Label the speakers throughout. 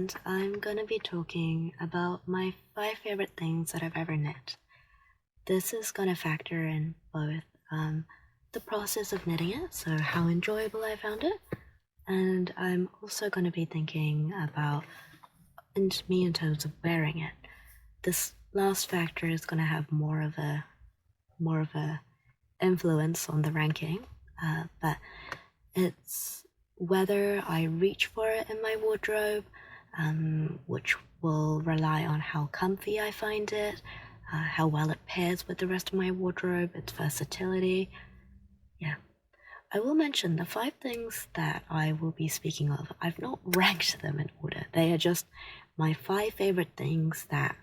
Speaker 1: and I'm gonna be talking about my 5 favorite things that I've ever knit. This is gonna factor in both the process of knitting it, so how enjoyable I found it, and I'm also gonna be thinking about me in terms of wearing it. This last factor is gonna have more of a influence on the ranking, but it's whether I reach for it in my wardrobe, which will rely on how comfy I find it, how well it pairs with the rest of my wardrobe, its versatility. Yeah. I will mention the 5 things that I will be speaking of. I've not ranked them in order. They are just my 5 favorite things that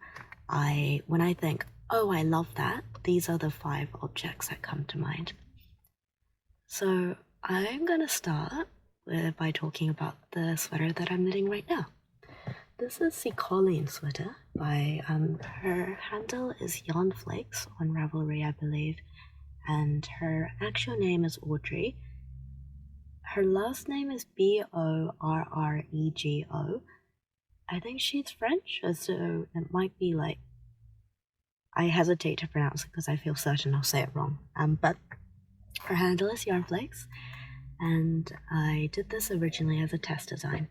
Speaker 1: when I think, oh, I love that, these are the 5 objects that come to mind. So I'm gonna start by talking about the sweater that I'm knitting right now. This is the Coline sweater by, her handle is Yarn Flakes on Ravelry, I believe, and her actual name is Audrey. Her last name is Borrego. I think she's French, so it might be like, I hesitate to pronounce it because I feel certain I'll say it wrong, but her handle is Yarn Flakes, and I did this originally as a test design.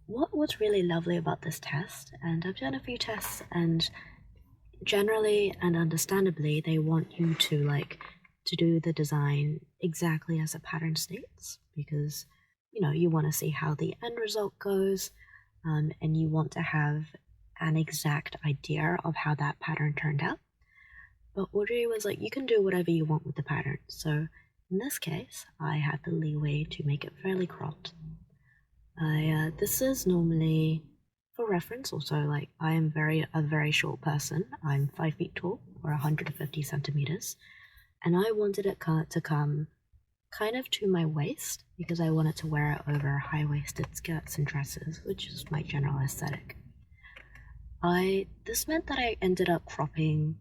Speaker 1: What's really lovely about this test, and I've done a few tests, and generally and understandably they want you to do the design exactly as the pattern states, because you want to see how the end result goes, and you want to have an exact idea of how that pattern turned out. But Audrey was like, you can do whatever you want with the pattern, so in this case I had the leeway to make it fairly cropped. This is normally, for reference also, I am a very short person. I'm 5 feet tall, or 150 centimeters, and I wanted it to come kind of to my waist because I wanted to wear it over high-waisted skirts and dresses, which is my general aesthetic. This meant that I ended up cropping,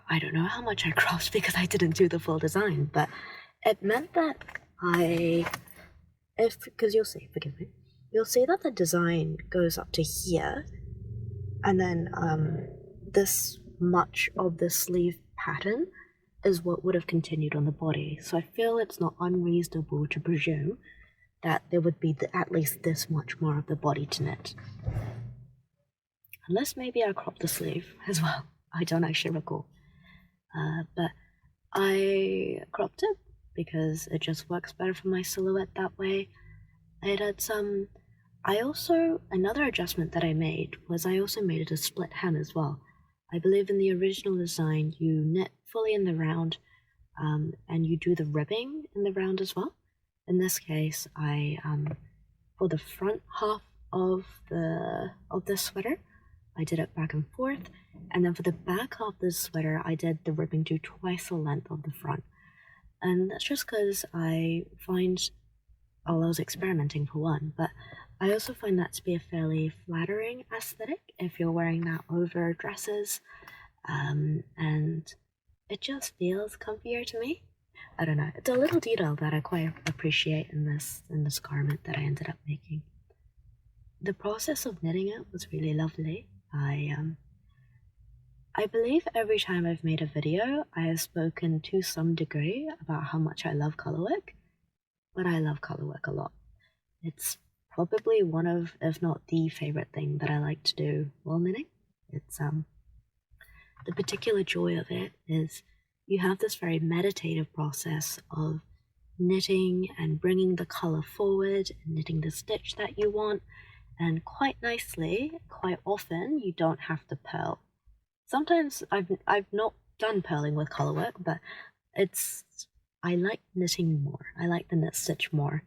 Speaker 1: I don't know how much I cropped because I didn't do the full design, but it meant that because you'll see, forgive me, you'll see that the design goes up to here, and then this much of the sleeve pattern is what would have continued on the body. So I feel it's not unreasonable to presume that there would be at least this much more of the body to knit. Unless maybe I cropped the sleeve as well. I don't actually recall. But I cropped it because it just works better for my silhouette that way. Another adjustment that I made was I also made it a split hem as well. I believe in the original design you knit fully in the round, and you do the ribbing in the round as well. In this case, for the front half of the sweater, I did it back and forth, and then for the back half of the sweater, I did the ribbing to twice the length of the front. And that's just because I was experimenting for one, but I also find that to be a fairly flattering aesthetic if you're wearing that over dresses, and it just feels comfier to me. I don't know, it's a little detail that I quite appreciate in this garment that I ended up making. The process of knitting it was really lovely. I believe every time I've made a video, I have spoken to some degree about how much I love colorwork, but I love colorwork a lot. It's probably one of, if not the favorite thing that I like to do while knitting. It's the particular joy of it is you have this very meditative process of knitting and bringing the color forward and knitting the stitch that you want, and quite nicely, quite often, you don't have to purl. Sometimes I've not done purling with colorwork, but I like knitting more. I like the knit stitch more.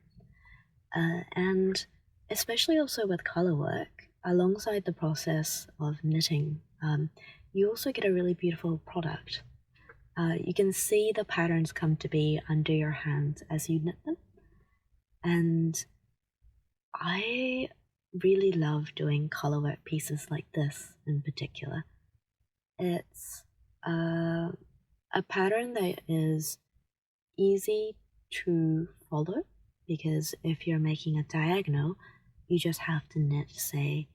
Speaker 1: And especially also with colorwork, alongside the process of knitting, you also get a really beautiful product. You can see the patterns come to be under your hands as you knit them. And I really love doing colorwork pieces like this in particular. It's a pattern that is easy to follow because if you're making a diagonal, you just have to knit, say,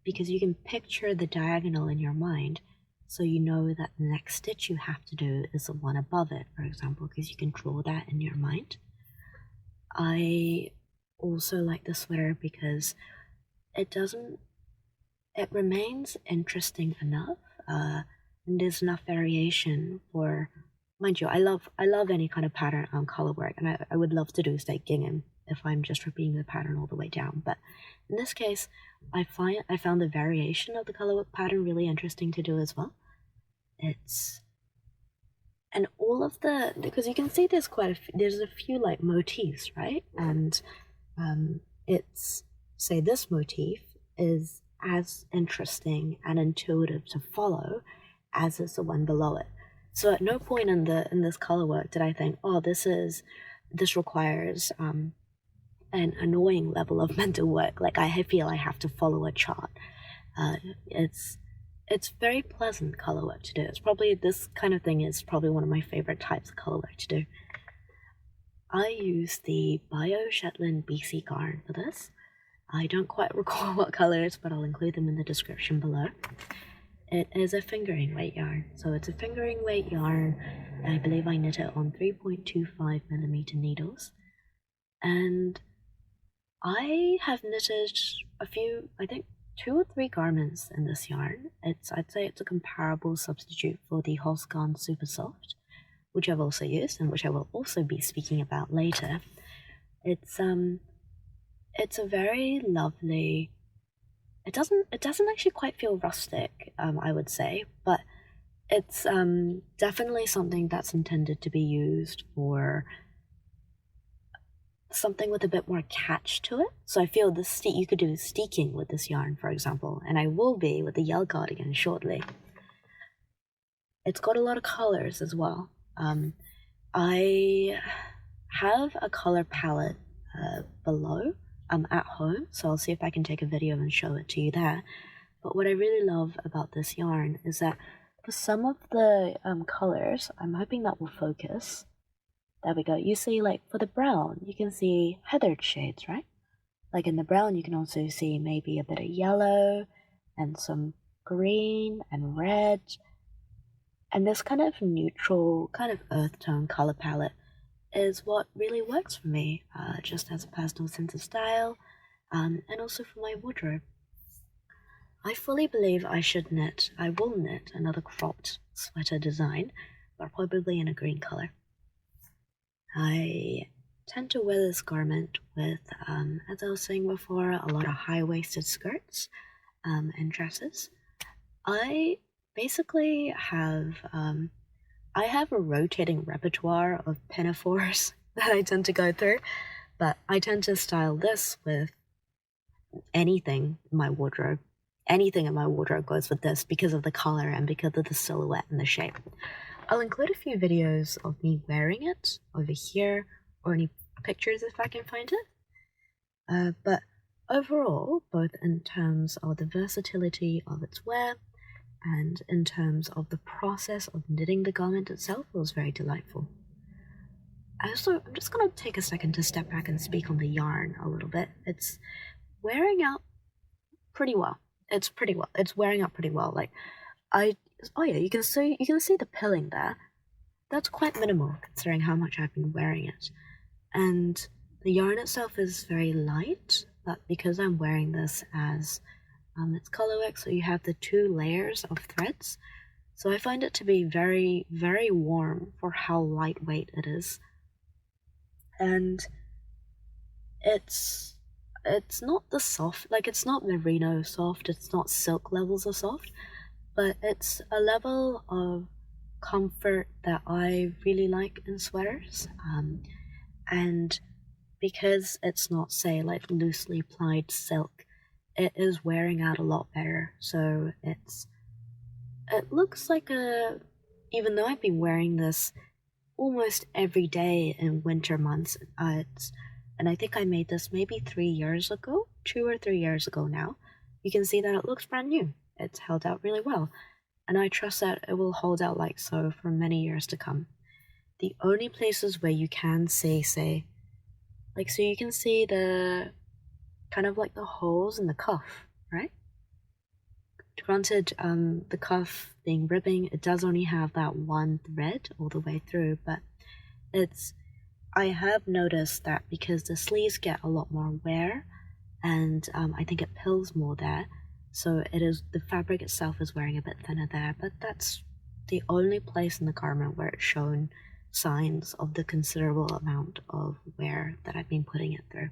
Speaker 1: because you can picture the diagonal in your mind, so you know that the next stitch you have to do is the one above it, for example, because you can draw that in your mind. I also like the sweater because it remains interesting enough, and there's enough variation for, mind you, I love any kind of pattern on color work, and I would love to do, say, gingham if I'm just repeating the pattern all the way down, but in this case, I found the variation of the color work pattern really interesting to do as well. And all of the, because you can see there's there's a few like motifs, right? And it's, say, this motif is as interesting and intuitive to follow as is the one below it. So at no point in this color work did I think, oh, this requires an annoying level of mental work. Like I feel I have to follow a chart. It's very pleasant color work to do. It's probably, this kind of thing is probably one of my favorite types of color work to do. I use the Bioshetland BC Garn for this. I don't quite recall what colors, but I'll include them in the description below. It is a fingering weight yarn. So it's a fingering weight yarn. I believe I knit it on 3.25mm needles. And I have knitted a few, I think 2 or 3 garments in this yarn. I'd say it's a comparable substitute for the Holst Supersoft, which I've also used and which I will also be speaking about later. It's a very lovely, it doesn't actually quite feel rustic, I would say, but it's definitely something that's intended to be used for something with a bit more catch to it. So I feel you could do steeking with this yarn, for example, and I will be with the yellow cardigan shortly. It's got a lot of colors as well. I have a color palette below at home, so I'll see if I can take a video and show it to you there. But what I really love about this yarn is that for some of the colors, I'm hoping that will focus. There we go. You see, like, for the brown, you can see heathered shades, right? Like in the brown, you can also see maybe a bit of yellow and some green and red. And this kind of neutral, kind of earth tone color palette is what really works for me, just as a personal sense of style, and also for my wardrobe. I fully believe I will knit another cropped sweater design, but probably in a green color. I tend to wear this garment with, as I was saying before, a lot of high-waisted skirts and dresses. I basically have, I have a rotating repertoire of pinafores that I tend to go through, but I tend to style this with anything in my wardrobe. Anything in my wardrobe goes with this because of the color and because of the silhouette and the shape. I'll include a few videos of me wearing it over here, or any pictures if I can find it. But overall, both in terms of the versatility of its wear and in terms of the process of knitting the garment itself, it was very delightful. I'm just going to take a second to step back and speak on the yarn a little bit. It's wearing out pretty well. It's wearing out pretty well. Like, oh yeah, you can see the pilling there. That's quite minimal considering how much I've been wearing it. And the yarn itself is very light, but because I'm wearing this as it's colorwork, so you have the 2 layers of threads. So I find it to be very, very warm for how lightweight it is. And it's not the soft, like it's not merino soft, it's not silk levels of soft, but it's a level of comfort that I really like in sweaters. And because it's not, say, like loosely plied silk, it is wearing out a lot better. So it looks like even though I've been wearing this almost every day in winter months, and I think I made this maybe 3 years ago, 2 or 3 years ago now, you can see that it looks brand new. It's held out really well, and I trust that it will hold out like so for many years to come. The only places where you can see, say, Like, so you can see the kind of like the holes in the cuff, right? Granted, the cuff being ribbing, it does only have that one thread all the way through, but I have noticed that because the sleeves get a lot more wear, and I think it pills more there, so the fabric itself is wearing a bit thinner there, but that's the only place in the garment where it's shown signs of the considerable amount of wear that I've been putting it through.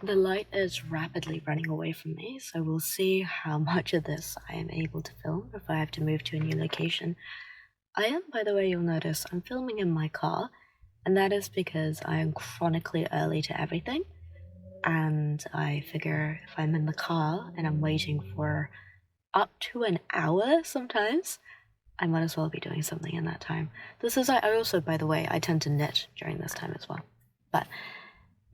Speaker 1: The light is rapidly running away from me, so we'll see how much of this I am able to film if I have to move to a new location. I am, by the way, you'll notice, I'm filming in my car, and that is because I am chronically early to everything, and I figure if I'm in the car and I'm waiting for up to an hour sometimes, I might as well be doing something in that time. I also, by the way, I tend to knit during this time as well. But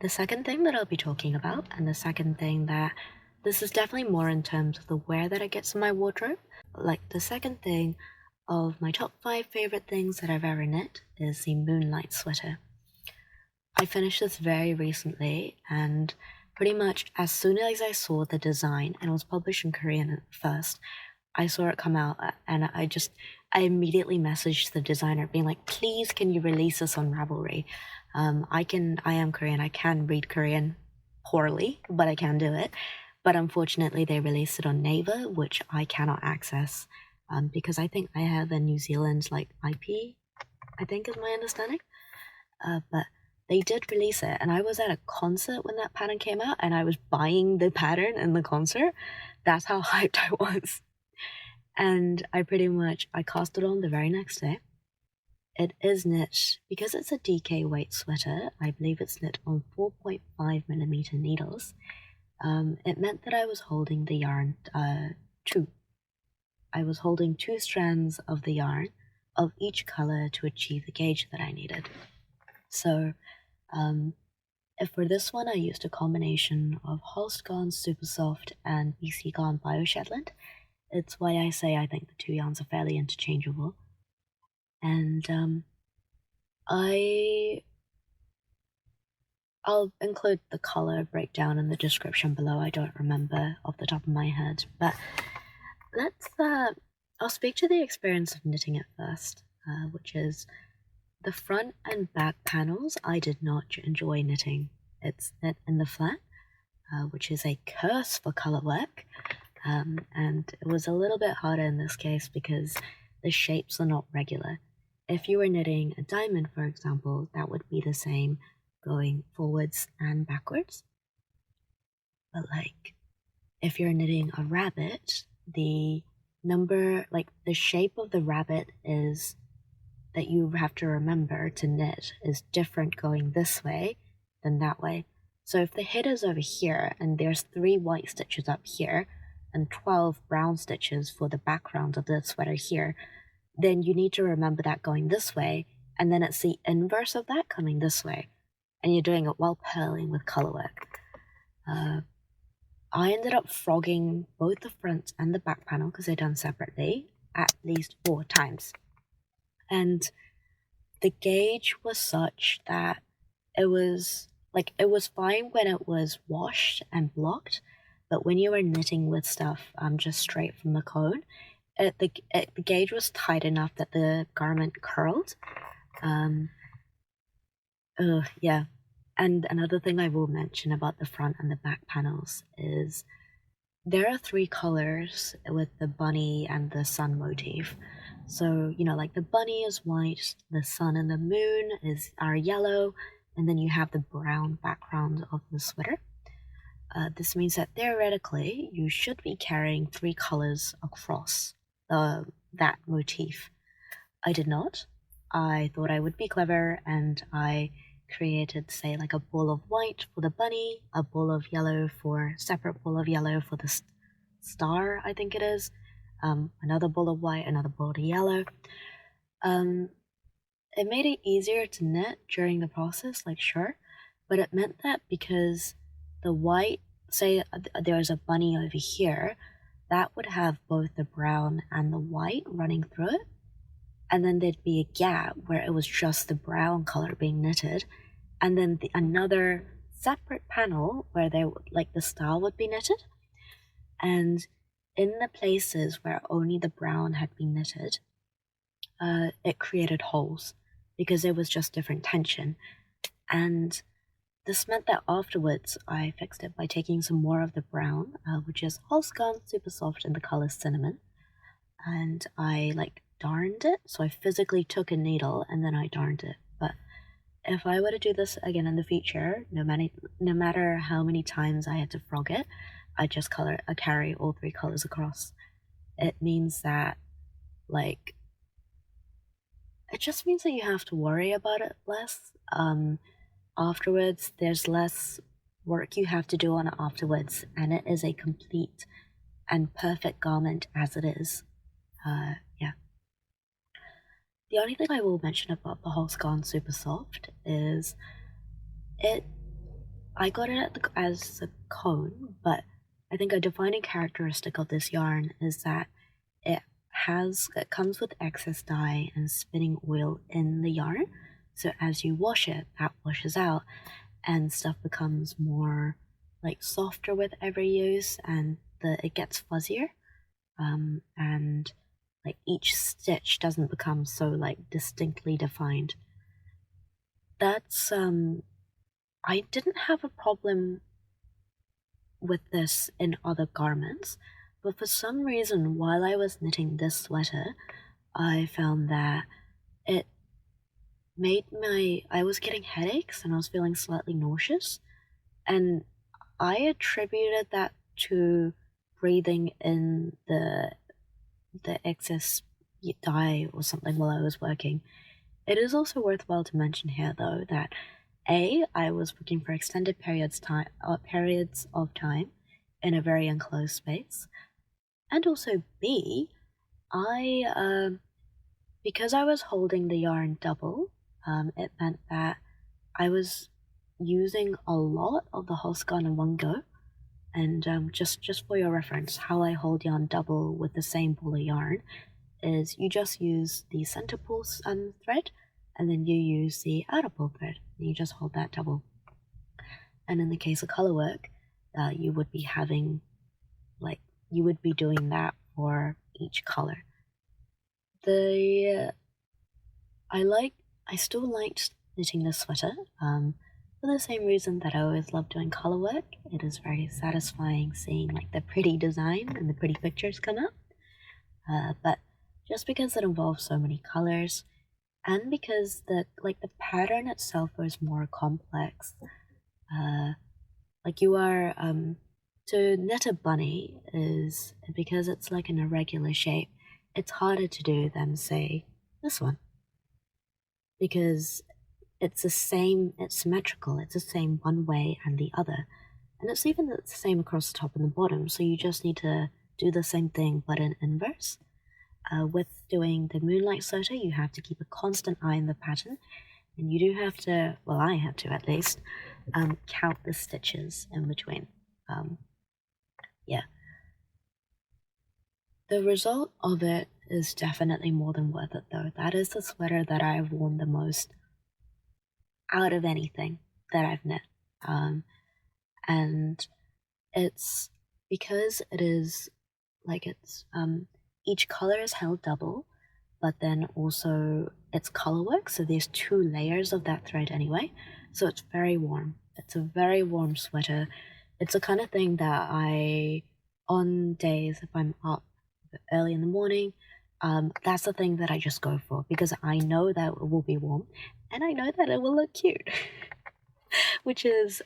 Speaker 1: the second thing that I'll be talking about, and the second thing that this is definitely more in terms of the wear that it gets in my wardrobe. Like, the second thing of my top 5 favorite things that I've ever knit is the Moonlight sweater. I finished this very recently, and pretty much as soon as I saw the design, and it was published in Korean at first, I saw it come out, and I immediately messaged the designer being like, please, can you release this on Ravelry? I am Korean, I can read Korean poorly, but I can do it. But unfortunately, they released it on Naver, which I cannot access, because I think I have a New Zealand, IP, I think is my understanding. But they did release it, and I was at a concert when that pattern came out, and I was buying the pattern in the concert. That's how hyped I was. And I cast it on the very next day. It is knit, because it's a DK weight sweater, I believe it's knit on 4.5mm needles. It meant that I was holding the yarn, I was holding 2 strands of the yarn of each color to achieve the gauge that I needed. So, for this one, I used a combination of Holst Garn Supersoft and BC Garn Bioshetland. It's why I say I think the 2 yarns are fairly interchangeable. And I'll include the color breakdown in the description below. I don't remember off the top of my head, but I'll speak to the experience of knitting it first, which is the front and back panels. I did not enjoy knitting. It's knit in the flat, which is a curse for color work, and it was a little bit harder in this case because the shapes are not regular. If you were knitting a diamond, for example, that would be the same going forwards and backwards. But if you're knitting a rabbit, the shape of the rabbit is that you have to remember to knit is different going this way than that way. So if the head is over here and there's 3 white stitches up here and 12 brown stitches for the background of the sweater here, then you need to remember that going this way, and then it's the inverse of that coming this way, and you're doing it while purling with color work. I ended up frogging both the front and the back panel, because they're done separately, at least 4 times. And the gauge was such that it was fine when it was washed and blocked, but when you were knitting with stuff just straight from the cone, the gauge was tight enough that the garment curled. Yeah. And another thing I will mention about the front and the back panels is there are 3 colors with the bunny and the sun motif. So, the bunny is white, the sun and the moon are yellow, and then you have the brown background of the sweater. This means that theoretically, you should be carrying 3 colors across that motif. I did not. I thought I would be clever, and I created, say, a ball of white for the bunny, a ball of yellow separate ball of yellow for the star, I think it is, another ball of white, another ball of yellow. It made it easier to knit during the process, sure, but it meant that because the white, say there's a bunny over here, that would have both the brown and the white running through it. and then there'd be a gap where it was just the brown color being knitted, and then another separate panel where the style would be knitted, and in the places where only the brown had been knitted, it created holes because it was just different tension. And this meant that afterwards I fixed it by taking some more of the brown, which is Holst Supersoft in the color cinnamon, and I darned it. So I physically took a needle and then I darned it. But if I were to do this again in the future, no matter how many times I had to frog it, I just carry all three colors across. It means that it just means that you have to worry about it less. Afterwards, there's less work you have to do on it afterwards, and it is a complete and perfect garment as it is. Yeah. The only thing I will mention about the Holst Supersoft is I got it as a cone, but I think a defining characteristic of this yarn is that it comes with excess dye and spinning oil in the yarn. So as you wash it, that washes out, and stuff becomes more softer with every use, and it gets fuzzier, and each stitch doesn't become so distinctly defined. That's I didn't have a problem with this in other garments, but for some reason while I was knitting this sweater, I found that it made I was getting headaches and I was feeling slightly nauseous, and I attributed that to breathing in the excess dye or something while I was working. It is also worthwhile to mention here though that I was working for extended periods of time in a very enclosed space, and also B, because I was holding the yarn double, it meant that I was using a lot of the Holst in one go. And just for your reference, how I hold yarn double with the same ball of yarn is you just use the center pull thread, and then you use the outer pull thread, and you just hold that double. And in the case of color work, you would be having you would be doing that for each color. I still liked knitting this sweater, for the same reason that I always love doing color work. It is very satisfying seeing the pretty design and the pretty pictures come out. But just because it involves so many colors, and because the pattern itself is more complex, to knit a bunny is because it's an irregular shape. It's harder to do than say this one, because it's symmetrical, it's the same one way and the other, and it's even the same across the top and the bottom, so you just need to do the same thing but in inverse. With doing the Moonlight sweater, you have to keep a constant eye on the pattern, and you do have to, well, I have to at least, count the stitches in between. Yeah. The result of it is definitely more than worth it though. That is the sweater that I've worn the most out of anything that I've knit. And it's because it is each color is held double, but then also it's color work, so there's 2 layers of that thread anyway, so it's very warm. It's a very warm sweater. It's the kind of thing that on days if I'm up early in the morning, that's the thing that I just go for, because I know that it will be warm, and I know that it will look cute, which is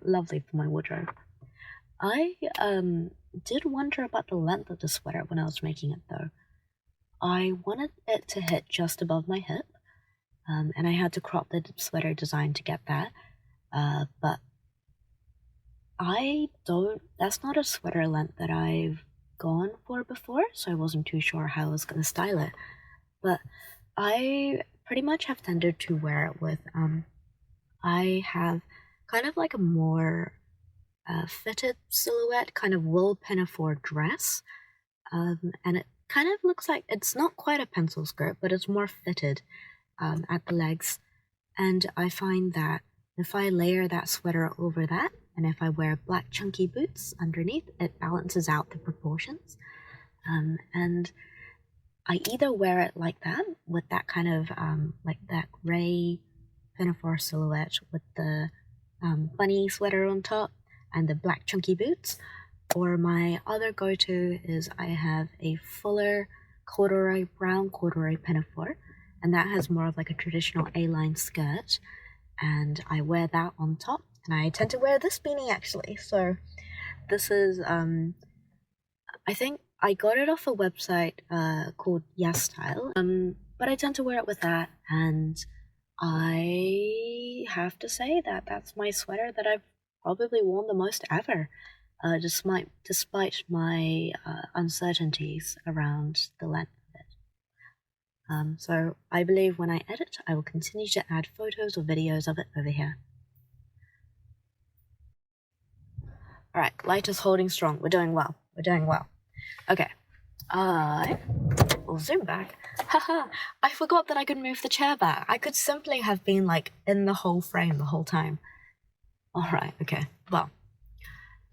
Speaker 1: lovely for my wardrobe. I did wonder about the length of the sweater when I was making it though. I wanted it to hit just above my hip, and I had to crop the sweater design to get that, but that's not a sweater length that I've gone for before, so I wasn't too sure how I was going to style it, but I pretty much have tended to wear it with, I have kind of a more fitted silhouette, kind of wool pinafore dress, and it kind of looks like, it's not quite a pencil skirt, but it's more fitted at the legs. And I find that if I layer that sweater over that, and if I wear black chunky boots underneath, it balances out the proportions. And I either wear it like that, with that kind of, like that grey pinafore silhouette with the bunny sweater on top and the black chunky boots, or my other go-to is I have a fuller corduroy, brown corduroy pinafore, and that has more of like a traditional A-line skirt, and I wear that on top, and I tend to wear this beanie actually. So this is, I think I got it off a website called Yes Style, but I tend to wear it with that, and I have to say that that's my sweater that I've probably worn the most ever, despite my uncertainties around the length of it. So I believe when I edit, I will continue to add photos or videos of it over here. Alright, light is holding strong. We're doing well. We're doing well. Okay. We'll zoom back. Haha, I forgot that I could move the chair back. I could simply have been like in the whole frame the whole time. Alright, okay. Well,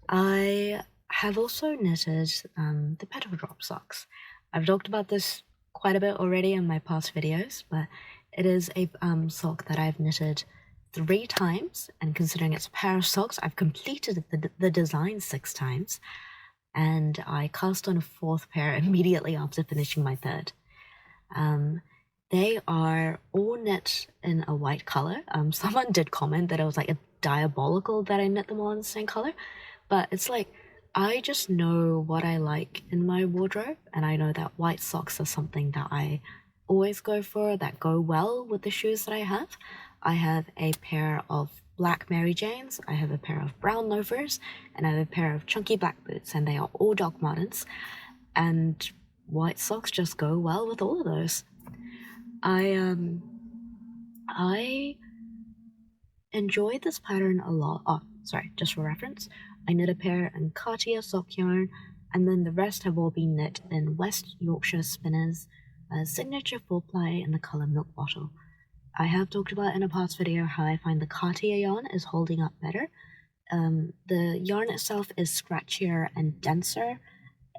Speaker 1: I have also knitted the Petal Drop socks. I've talked about this quite a bit already in my past videos, but it is a sock that I've knitted 3 times, and considering it's a pair of socks, I've completed the design 6 times, and I cast on a 4th pair immediately after finishing my 3rd. They are all knit in a white color. Someone did comment that it was like a diabolical that I knit them all in the same color, but it's like, I just know what I like in my wardrobe, and I know that white socks are something that I always go for, that go well with the shoes that I have. I have a pair of black Mary Janes, I have a pair of brown loafers, and I have a pair of chunky black boots, and they are all Doc Martens, and white socks just go well with all of those. I enjoy this pattern a lot. Oh, sorry, just for reference, I knit a pair in Cartier sock yarn, and then the rest have all been knit in West Yorkshire Spinners Signature 4-ply in the colour Milk Bottle. I have talked about in a past video how I find the Cartier yarn is holding up better. The yarn itself is scratchier and denser,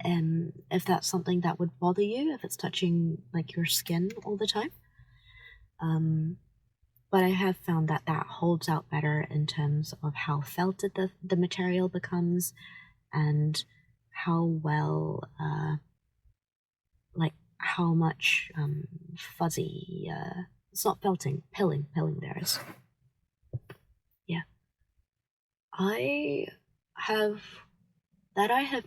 Speaker 1: if that's something that would bother you, if it's touching like your skin all the time. But I have found that that holds out better in terms of how felted the material becomes, and how well, like how much fuzzy, it's not felting, pilling there is. Yeah. I have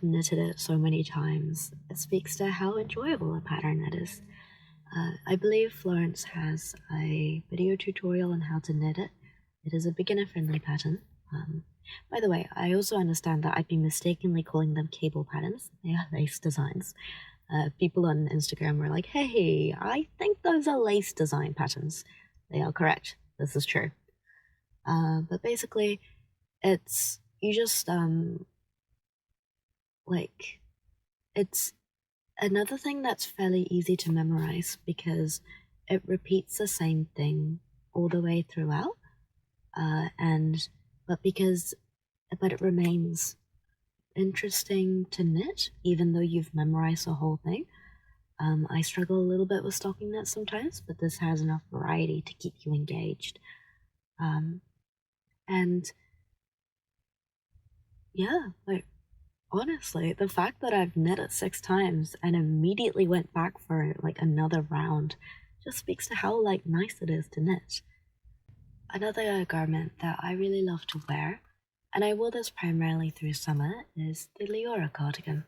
Speaker 1: knitted it so many times, it speaks to how enjoyable a pattern it is. I believe Florence has a video tutorial on how to knit it. It is a beginner-friendly pattern. By the way, I also understand that I've been mistakenly calling them cable patterns. They are lace designs. People on Instagram were like, hey, I think those are lace design patterns. They are correct. This is true. But basically, it's, you just, like, it's another thing that's fairly easy to memorize because it repeats the same thing all the way throughout, but it remains interesting to knit even though you've memorized the whole thing. I struggle a little bit with stocking knits sometimes, but this has enough variety to keep you engaged. And yeah, like, honestly, the fact that I've knit it 6 times and immediately went back for like another round just speaks to how like nice it is to knit. Another garment that I really love to wear, and I wore this primarily through summer, is the Liora cardigan.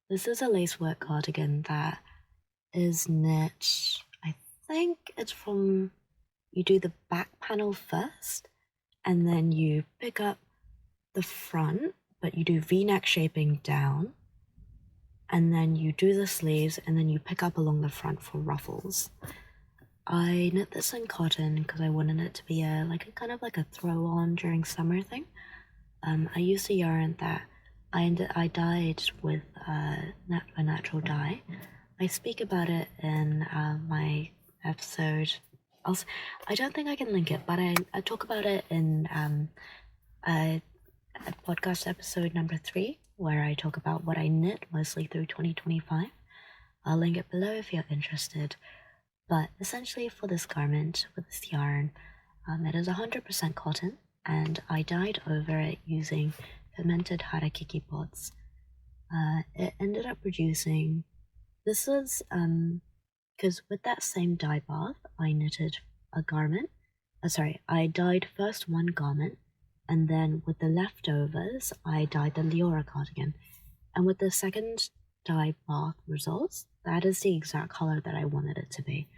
Speaker 1: This is a lacework cardigan that is knit, I think it's from, you do the back panel first, and then you pick up the front, but you do V-neck shaping down, and then you do the sleeves, and then you pick up along the front for ruffles. I knit this in cotton because I wanted it to be a kind of like a throw-on during summer thing. I used a yarn that I dyed with a natural dye. I I speak about it in my episode. Also, I don't think I can link it, but I talk about it in a podcast episode number 3, where I talk about what I knit mostly through 2025. I'll link it below if you're interested. But essentially for this garment, with this yarn, it is 100% cotton, and I dyed over it using fermented harakiki pods. It ended up producing, this was, because with that same dye bath, I knitted a garment. I dyed first one garment, and then with the leftovers, I dyed the Liora cardigan. And with the second dye bath results, that is the exact color that I wanted it to be.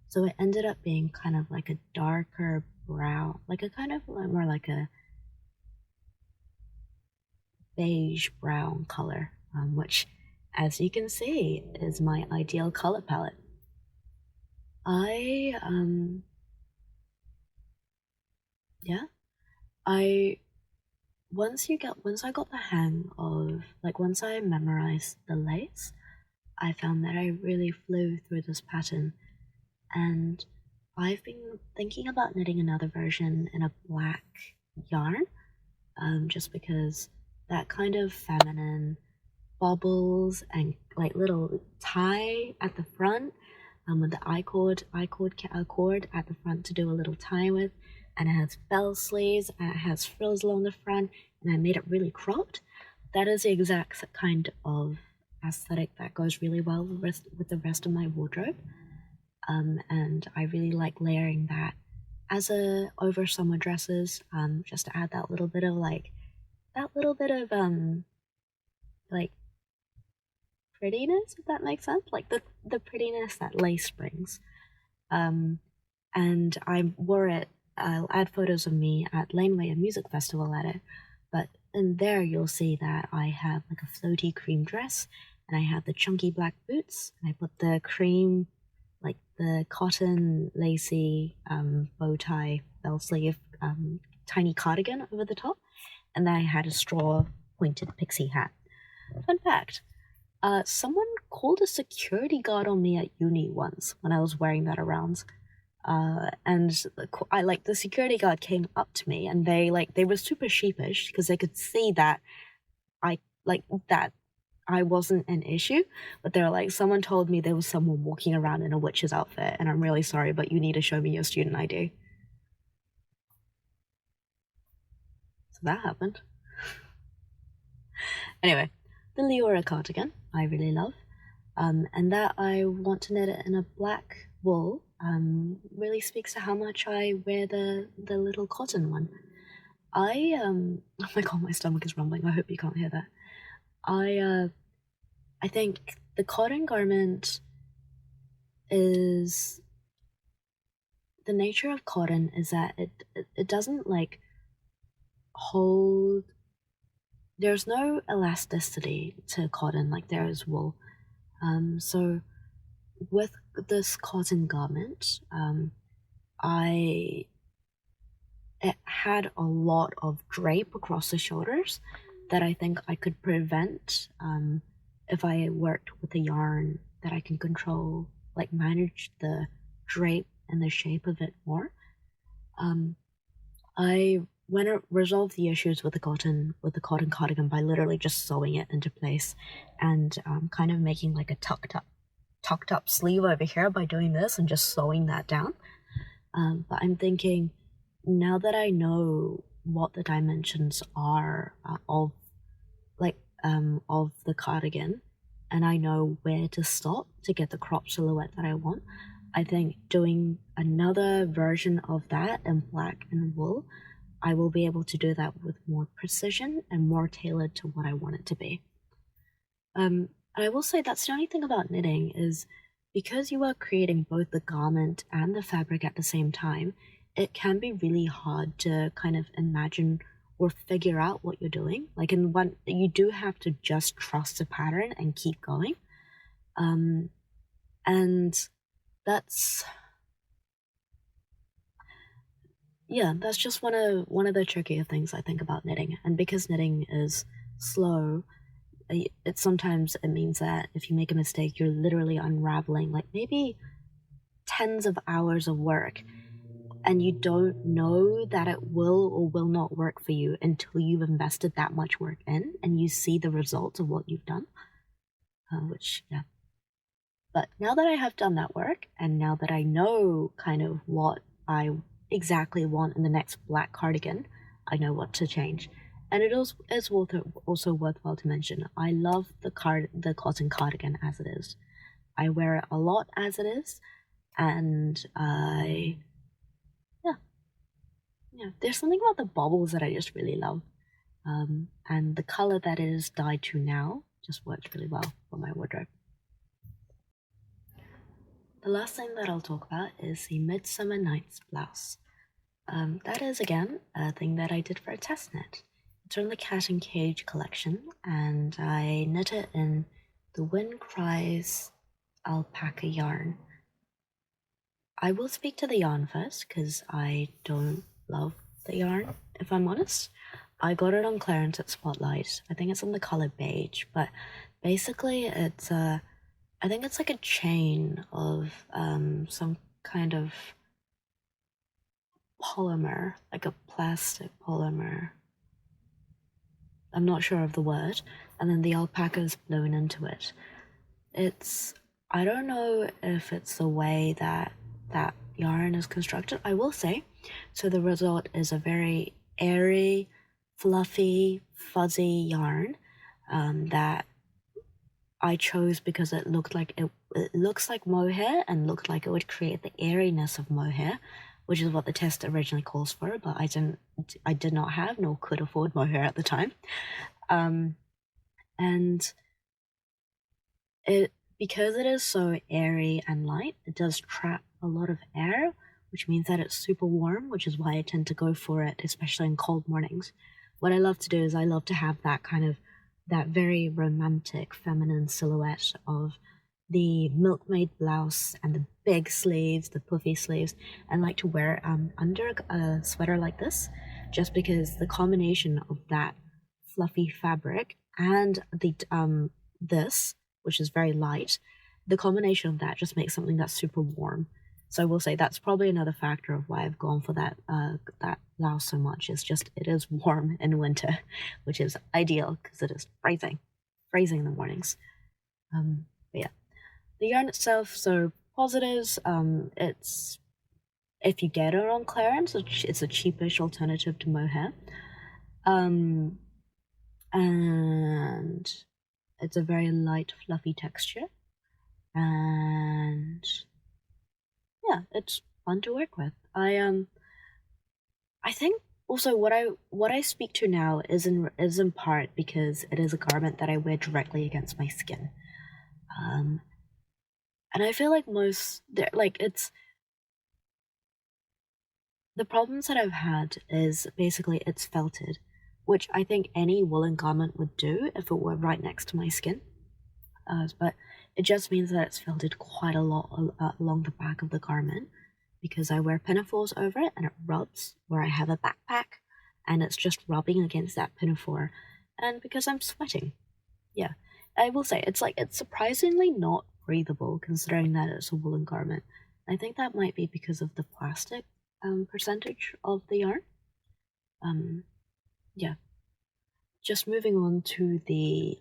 Speaker 1: So it ended up being kind of like a darker brown, like a kind of more like a beige brown color, which, as you can see, is my ideal color palette. Once I got the hang of, like, once I memorized the lace, I found that I really flew through this pattern, and I've been thinking about knitting another version in a black yarn, just because that kind of feminine bobbles and like little tie at the front, with the I-cord at the front to do a little tie with, and it has bell sleeves and it has frills along the front, and I made it really cropped. That is the exact kind of aesthetic that goes really well with the rest of my wardrobe. And I really like layering that over summer dresses, just to add that little bit of like prettiness, if that makes sense, like the prettiness that lace brings. And I wore it. I'll add photos of me at Laneway, a music festival at it, but in there you'll see that I have like a floaty cream dress, and I have the chunky black boots, and I put the cream, like the cotton lacy bow tie bell sleeve tiny cardigan over the top, and then I had a straw pointed pixie hat. Fun fact, someone called a security guard on me at uni once when I was wearing that around. And the security guard came up to me, and they were super sheepish because they could see that I wasn't an issue, but they're like, someone told me there was someone walking around in a witch's outfit, and I'm really sorry, but you need to show me your student ID. So that happened. Anyway, the Liora cardigan I really love, and that I want to knit it in a black wool, really speaks to how much I wear the little cotton one. Oh my god, my stomach is rumbling. I hope you can't hear that. I think the cotton garment is, the nature of cotton is that it doesn't like hold, there's no elasticity to cotton like there is wool. So with this cotton garment, it had a lot of drape across the shoulders that I think I could prevent if I worked with a yarn that I can control, like manage the drape and the shape of it more. I resolved the issues with the cotton cardigan by literally just sewing it into place, and kind of making like a tucked up sleeve over here by doing this and just sewing that down. But I'm thinking, now that I know what the dimensions are of the cardigan, and I know where to stop to get the crop silhouette that I want, I think doing another version of that in black and wool, I will be able to do that with more precision and more tailored to what I want it to be. I will say that's the only thing about knitting is, because you are creating both the garment and the fabric at the same time, it can be really hard to kind of imagine or figure out what you're doing. Like, in one, you do have to just trust the pattern and keep going. And that's just one of the trickier things I think about knitting. And because knitting is slow, sometimes it means that if you make a mistake, you're literally unraveling like maybe tens of hours of work, and you don't know that it will or will not work for you until you've invested that much work in and you see the results of what you've done. Which, yeah. But now that I have done that work, and now that I know kind of what I exactly want in the next black cardigan, I know what to change. And it's also worthwhile to mention, I love the cotton cardigan as it is. I wear it a lot as it is, and there's something about the bobbles that I just really love. And the color that it is dyed to now just works really well for my wardrobe. The last thing that I'll talk about is the Midsummer Nights blouse. That is, again, a thing that I did for a test knit. It's from the Cat and Cage collection, and I knit it in the Cries alpaca yarn. I will speak to the yarn first, because I don't love the yarn, if I'm honest. I got it on clearance at Spotlight. I think it's in the color beige, but basically it's I think it's like a chain of some kind of polymer, like a plastic polymer. I'm not sure of the word. And then the alpaca is blown into it. I don't know if it's the way that yarn is constructed. I will say, so the result is a very airy, fluffy, fuzzy yarn that I chose because it looked like it looks like mohair and looked like it would create the airiness of mohair, which is what the test originally calls for, but I did not have nor could afford mohair at the time. And because it is so airy and light, it does trap a lot of air, which means that it's super warm, which is why I tend to go for it, especially in cold mornings. What I love to do is I love to have that very romantic feminine silhouette of the milkmaid blouse and the big sleeves, the puffy sleeves, and like to wear it under a sweater like this, just because the combination of that fluffy fabric and the this, which is very light, the combination of that just makes something that's super warm. So I will say that's probably another factor of why I've gone for that blouse so much. Is just it is warm in winter, which is ideal because it is freezing in the mornings. But yeah, the yarn itself. So positives. It's if you get it on clearance, it's a cheapish alternative to mohair. And it's a very light, fluffy texture, and yeah, it's fun to work with. I think also what I speak to now is in part because it is a garment that I wear directly against my skin. And I feel like it's the problems that I've had is basically it's felted, which I think any woolen garment would do if it were right next to my skin. But it just means that it's felted quite a lot along the back of the garment because I wear pinafores over it and it rubs where I have a backpack and it's just rubbing against that pinafore, and because I'm sweating. Yeah, I will say it's surprisingly not breathable considering that it's a woolen garment. I think that might be because of the plastic percentage of the yarn. Yeah. Just moving on to the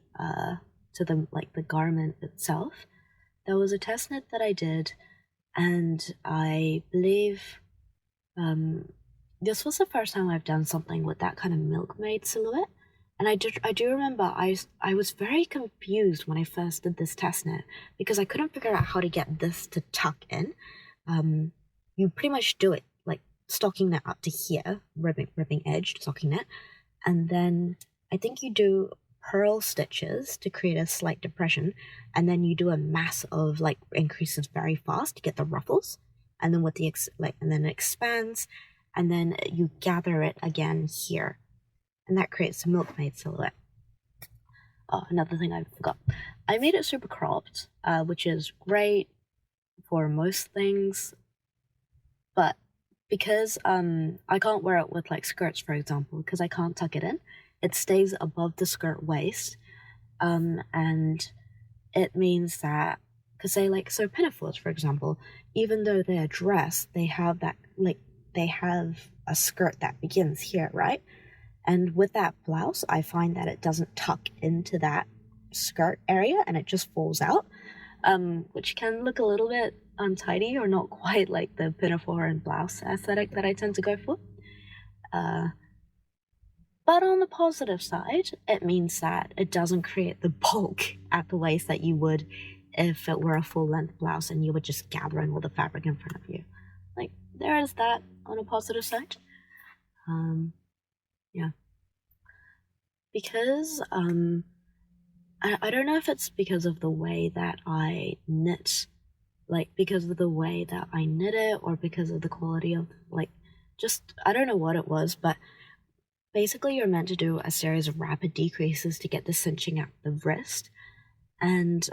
Speaker 1: garment itself. There was a test knit that I did, and I believe this was the first time I've done something with that kind of milkmaid silhouette. And I do remember I was very confused when I first did this test knit because I couldn't figure out how to get this to tuck in. You pretty much do it like stocking knit up to here, ribbing edge stocking knit, and then I think you do purl stitches to create a slight depression, and then you do a mass of like increases very fast to get the ruffles, and then with the and then it expands, and then you gather it again here, and that creates a milkmaid silhouette. Oh, another thing I forgot. I made it super cropped, which is great for most things, but because I can't wear it with like skirts, for example, because I can't tuck it in. It stays above the skirt waist, and it means that, because they like, so pinafores, for example, even though they're dressed, they have that, like, they have a skirt that begins here, right? And with that blouse, I find that it doesn't tuck into that skirt area and it just falls out, which can look a little bit untidy or not quite like the pinafore and blouse aesthetic that I tend to go for. But on the positive side, it means that it doesn't create the bulk at the waist that you would if it were a full-length blouse and you were just gathering all the fabric in front of you. Like, there is that on a positive side. Yeah. Because, I don't know if it's because of the way that I knit, like, because of the way that I knit it, or because of the quality of, like, just, I don't know what it was, but basically you're meant to do a series of rapid decreases to get the cinching at the wrist. And,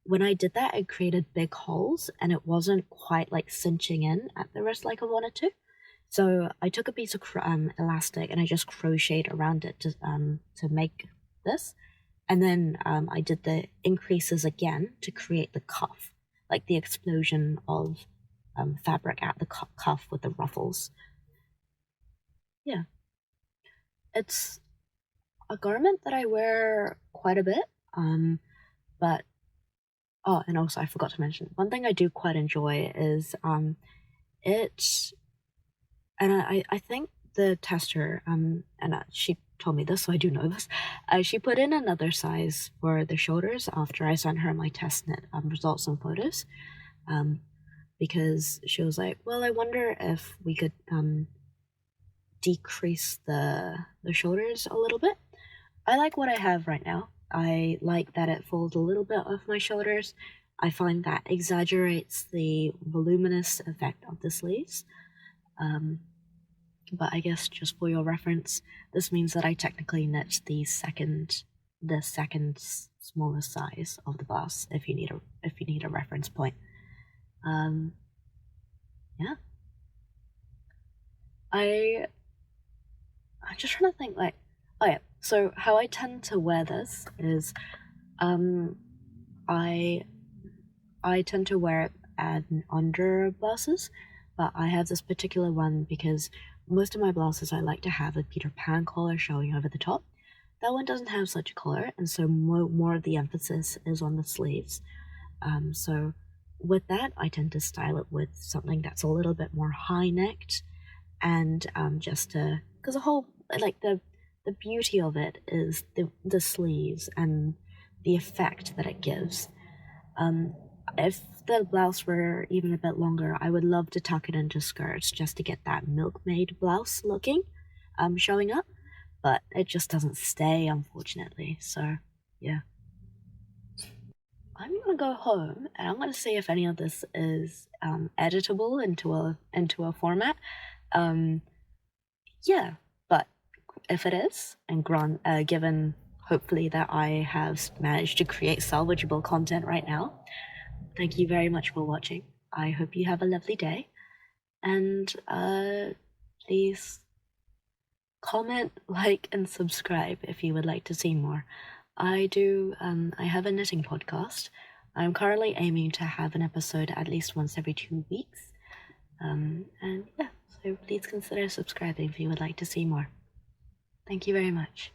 Speaker 1: when I did that, it created big holes, and it wasn't quite, like, cinching in at the wrist like I wanted to. So I took a piece of elastic and I just crocheted around it to make this. And then I did the increases again to create the cuff, like the explosion of fabric at the cuff with the ruffles. Yeah. It's a garment that I wear quite a bit, but, oh, and also I forgot to mention, one thing I do quite enjoy is it, and I think the tester, and she told me this, so I do know this, she put in another size for the shoulders after I sent her my test knit results and photos, because she was like, well, I wonder if we could decrease the shoulders a little bit. I like what I have right now. I like that it folds a little bit off my shoulders. I find that exaggerates the voluminous effect of the sleeves. But I guess just for your reference, this means that I technically knit the second smallest size of the blouse if you need a reference point. Yeah. I'm just trying to think, like, oh yeah, so how I tend to wear this is I tend to wear it under blouses, but I have this particular one because most of my blouses I like to have a Peter Pan collar showing over the top. That one doesn't have such a collar, and so more of the emphasis is on the sleeves. So with that, I tend to style it with something that's a little bit more high-necked, and just to, because the whole, like, the beauty of it is the sleeves and the effect that it gives. If the blouse were even a bit longer, I would love to tuck it into skirts just to get that milkmaid blouse looking showing up, but it just doesn't stay, unfortunately. So yeah, I'm gonna go home and I'm gonna see if any of this is editable into a format. Yeah, but if it is, and given hopefully that I have managed to create salvageable content right now, thank you very much for watching. I hope you have a lovely day, and please comment, like, and subscribe if you would like to see more. I have a knitting podcast. I'm currently aiming to have an episode at least once every 2 weeks. And yeah, so please consider subscribing if you would like to see more. Thank you very much.